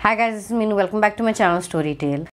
Hi guys, this is Meenu. Welcome back to my channel Storytale.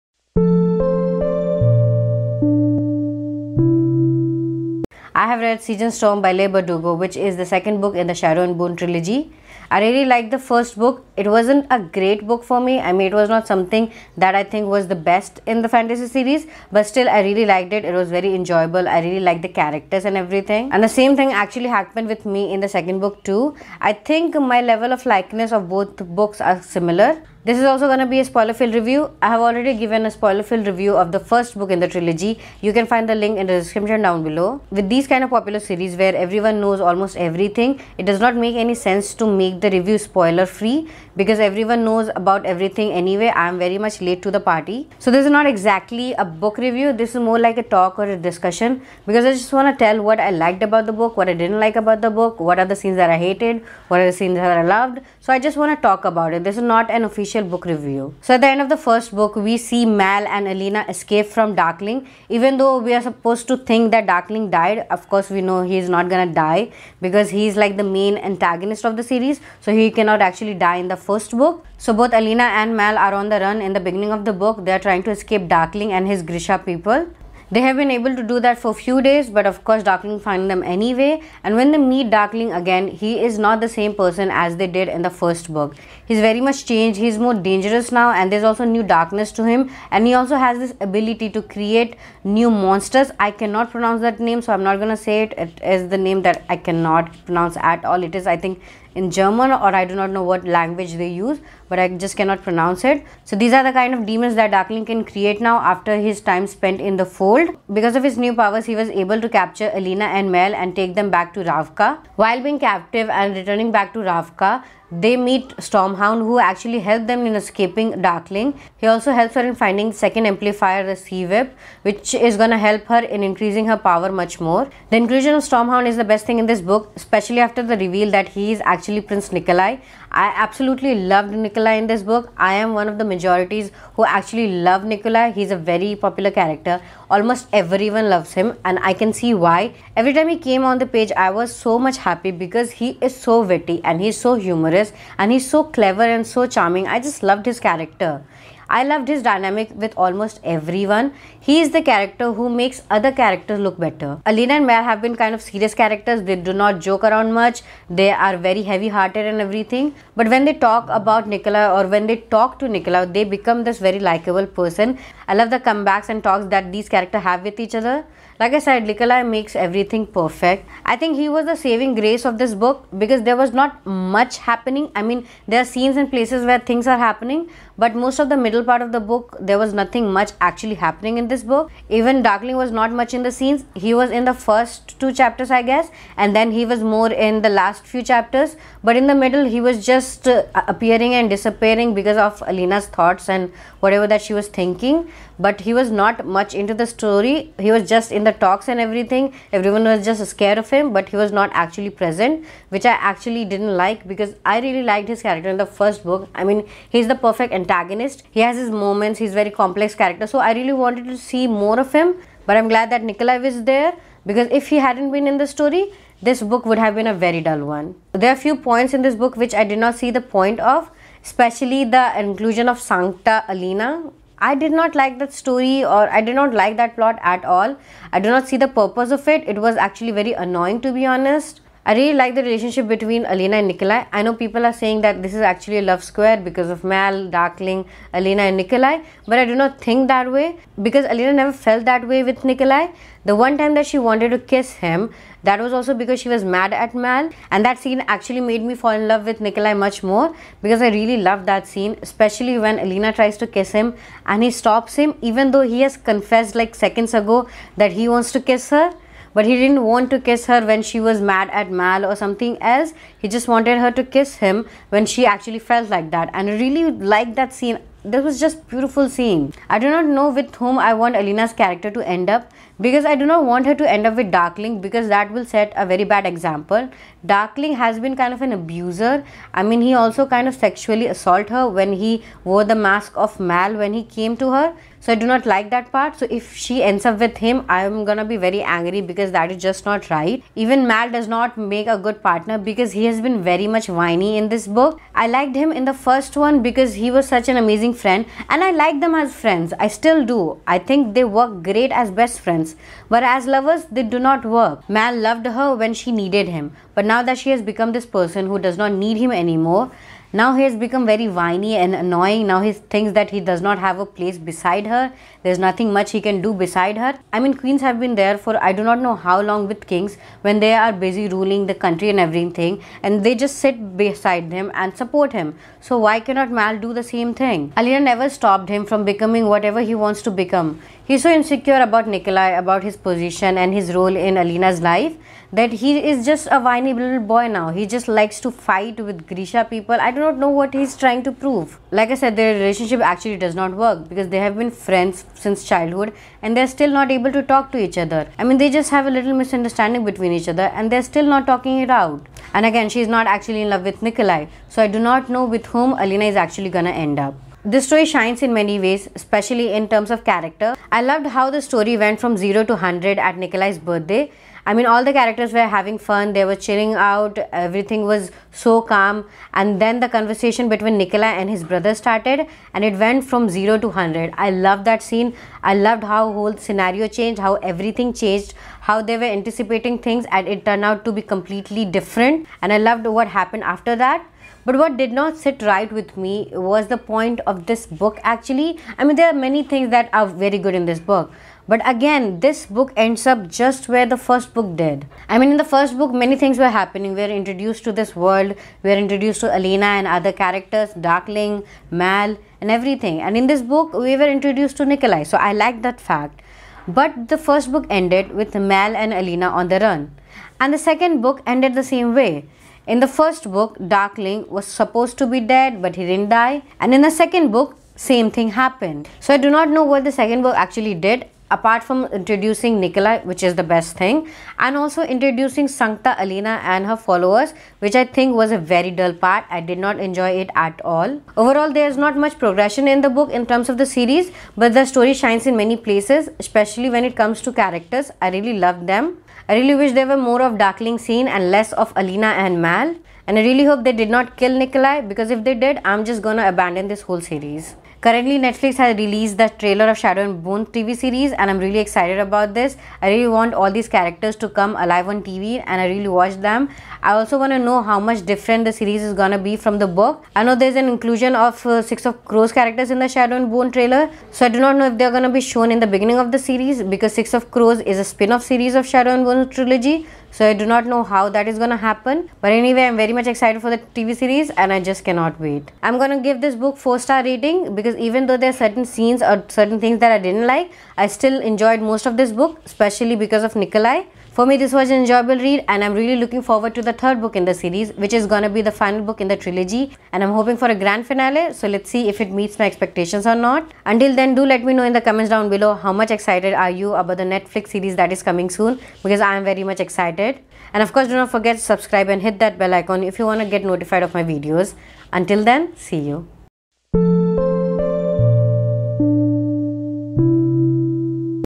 I have read Season Storm by Leigh Bardugo, which is the second book in the Shadow and Bone trilogy. I really liked the first book. It wasn't a great book for me. I mean, it was not something that I think was the best in the fantasy series, but still I really liked it. It was very enjoyable. I really liked the characters and everything. And the same thing actually happened with me in the second book too. I think my level of likeness of both books are similar. This is also going to be a spoiler-filled review. I have already given a spoiler-filled review of the first book in the trilogy. You can find the link in the description down below. With these kind of popular series where everyone knows almost everything, it does not make any sense to make the review spoiler-free because everyone knows about everything anyway. I am very much late to the party. So this is not exactly a book review. This is more like a talk or a discussion because I just want to tell what I liked about the book, what I didn't like about the book, what are the scenes that I hated, what are the scenes that I loved. So I just want to talk about it. This is not an official book review. So at the end of the first book, we see Mal and Alina escape from Darkling. Even though we are supposed to think that Darkling died, of course we know he is not gonna die because he is like the main antagonist of the series. So he cannot actually die in the first book. So both Alina and Mal are on the run in the beginning of the book. They are trying to escape Darkling and his Grisha people. They have been able to do that for a few days, but of course Darkling finds them anyway. And when they meet Darkling again, he is not the same person as they did in the first book. He's very much changed. He's more dangerous now, and there's also new darkness to him. And he also has this ability to create new monsters. I cannot pronounce that name, so I'm not gonna say it. It is the name that I cannot pronounce at all. It is, I think, in German, or I do not know what language they use, but I just cannot pronounce it. So these are the kind of demons that Darkling can create now after his time spent in the fold. Because of his new powers, he was able to capture Alina and Mal and take them back to Ravka. While being captive and returning back to Ravka, they meet Stormhound, who actually helped them in escaping Darkling. He also helps her in finding second amplifier, the Sea Whip, which is going to help her in increasing her power much more. The inclusion of Stormhound is the best thing in this book, especially after the reveal that he is actually Prince Nikolai. I absolutely loved Nikolai in this book. I am one of the majorities who actually love Nikolai. He's a very popular character. Almost everyone loves him, and I can see why. Every time he came on the page, I was so much happy because he is so witty and he's so humorous and he's so clever and so charming. I just loved his character. I loved his dynamic with almost everyone. He is the character who makes other characters look better. Alina and Mal have been kind of serious characters. They do not joke around much. They are very heavy-hearted and everything. But when they talk about Nikolai, or when they talk to Nikolai, they become this very likable person. I love the comebacks and talks that these characters have with each other. Like I said, Nikolai makes everything perfect. I think he was the saving grace of this book because there was not much happening. I mean, there are scenes and places where things are happening, but most of the middle part of the book, there was nothing much actually happening in this book. Even Darkling was not much in the scenes. He was in the first 2 chapters, I guess, and then he was more in the last few chapters. But in the middle, he was just appearing and disappearing because of Alina's thoughts and whatever that she was thinking. But he was not much into the story. He was just in the talks and everything. Everyone was just scared of him, but he was not actually present, which I actually didn't like because I really liked his character in the first book. I mean, he's the perfect antagonist. He has his moments. He's very complex character. So I really wanted to see more of him, but I'm glad that Nikolai was there because if he hadn't been in the story, this book would have been a very dull one. There are a few points in this book which I did not see the point of, especially the inclusion of Sancta Alina. I did not like that story, or I did not like that plot at all. I do not see the purpose of it. It was actually very annoying, to be honest. I really like the relationship between Alina and Nikolai. I know people are saying that this is actually a love square because of Mal, Darkling, Alina and Nikolai, but I do not think that way because Alina never felt that way with Nikolai. The one time that she wanted to kiss him, that was also because she was mad at Mal, and that scene actually made me fall in love with Nikolai much more because I really loved that scene, especially when Alina tries to kiss him and he stops him even though he has confessed like seconds ago that he wants to kiss her. But he didn't want to kiss her when she was mad at Mal or something else. He just wanted her to kiss him when she actually felt like that. And I really liked that scene. This was just beautiful scene. I do not know with whom I want Alina's character to end up because I do not want her to end up with Darkling because that will set a very bad example. Darkling has been kind of an abuser. I mean, he also kind of sexually assaulted her when he wore the mask of Mal when he came to her. So I do not like that part. So if she ends up with him, I am gonna be very angry because that is just not right. Even Mal does not make a good partner because he has been very much whiny in this book. I liked him in the first one because he was such an amazing friend, and I like them as friends. I still do. I think they work great as best friends, but as lovers they do not work. Mal loved her when she needed him, but now that she has become this person who does not need him anymore, now he has become very whiny and annoying. Now he thinks that he does not have a place beside her. There's nothing much he can do beside her. I mean, queens have been there for I do not know how long with kings when they are busy ruling the country and everything, and they just sit beside him and support him. So why cannot Mal do the same thing? Alina never stopped him from becoming whatever he wants to become. He's so insecure about Nikolai, about his position and his role in Alina's life, that he is just a whiny little boy now. He just likes to fight with Grisha people. I do not know what he's trying to prove. Like I said, their relationship actually does not work because they have been friends since childhood and they're still not able to talk to each other. I mean, they just have a little misunderstanding between each other and they're still not talking it out. And again, she's not actually in love with Nikolai. So I do not know with whom Alina is actually gonna end up. This story shines in many ways, especially in terms of character. I loved how the story went from 0 to 100 at Nikolai's birthday. I mean, all the characters were having fun, they were chilling out, everything was so calm, and then the conversation between Nikolai and his brother started and it went from 0 to 100. I loved that scene. I loved how whole scenario changed, how everything changed, how they were anticipating things and it turned out to be completely different, and I loved what happened after that. But what did not sit right with me was the point of this book actually. I mean, there are many things that are very good in this book. But again, this book ends up just where the first book did. I mean, in the first book, many things were happening. We were introduced to this world. We were introduced to Alina and other characters, Darkling, Mal, and everything. And in this book, we were introduced to Nikolai. So I liked that fact. But the first book ended with Mal and Alina on the run. And the second book ended the same way. In the first book, Darkling was supposed to be dead, but he didn't die. And in the second book, same thing happened. So I do not know what the second book actually did, apart from introducing Nikolai, which is the best thing, and also introducing Sankta Alina and her followers, which I think was a very dull part. I did not enjoy it at all. Overall, there is not much progression in the book in terms of the series, but the story shines in many places, especially when it comes to characters. I really loved them. I really wish there were more of Darkling scene and less of Alina and Mal. And I really hope they did not kill Nikolai, because if they did, I'm just gonna abandon this whole series. Currently, Netflix has released the trailer of Shadow and Bone TV series and I'm really excited about this. I really want all these characters to come alive on TV and I really watch them. I also want to know how much different the series is gonna be from the book. I know there's an inclusion of Six of Crows characters in the Shadow and Bone trailer. So I do not know if they're gonna be shown in the beginning of the series, because Six of Crows is a spin-off series of Shadow and Bone trilogy. So I do not know how that is gonna happen. But anyway, I'm very much excited for the TV series and I just cannot wait. I'm gonna give this book 4-star rating, because even though there are certain scenes or certain things that I didn't like, I still enjoyed most of this book, especially because of Nikolai. For me, this was an enjoyable read and I'm really looking forward to the third book in the series, which is gonna be the final book in the trilogy, and I'm hoping for a grand finale. So let's see if it meets my expectations or not. Until then, do let me know in the comments down below how much excited are you about the Netflix series that is coming soon, because I am very much excited. And of course, do not forget to subscribe and hit that bell icon if you want to get notified of my videos. Until then, see you.